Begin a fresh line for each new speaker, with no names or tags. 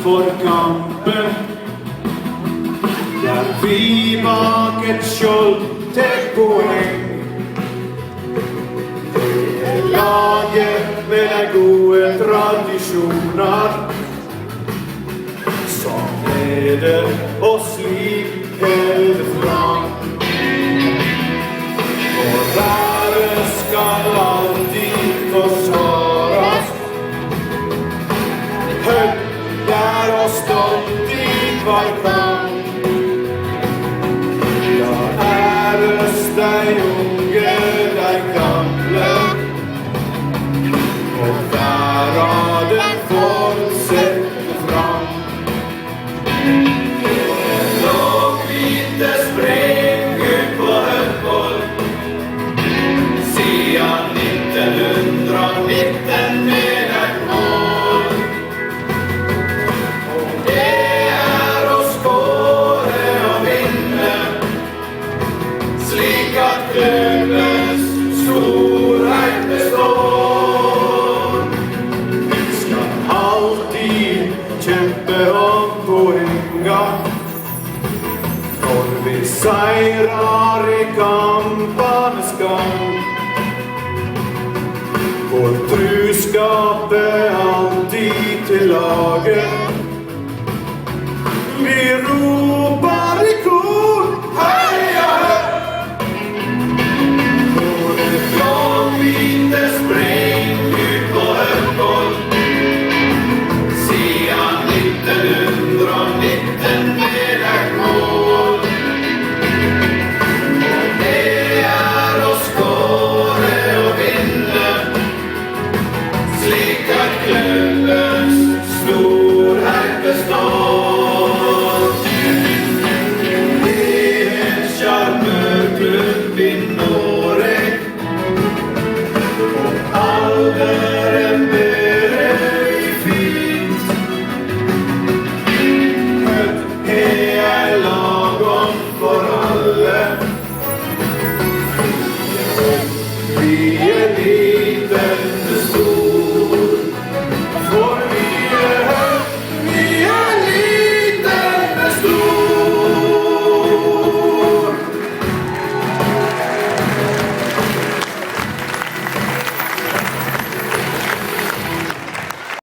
for kampen, der vi bak et skjold tar poeng. Det er laget med de gode tradisjoner, som leder oss slik helt fram. Og ære skal alltid forsvares, høyt der og stolt i hver kamp. Ja, æres de unge, de gamle, og verden den fortsetter fram. Låg hvite spreng ut på Høgvoll, siden 1919 med et mål. Og det er å skåre og vinne, slik at klubbens storhet består. Vi skal alltid kjempe om poenga, når vi seirar i kampenes gang. Vår truskap er alltid til laget. Vi roper i kor, heia høy! Og det blå-hvite spreng ut på Høgvoll, siden 1919 med et mål. Og det er å skåre og vinne, slik at klubbens storhet består. Det er en sjarmørklubb i Norge, og alle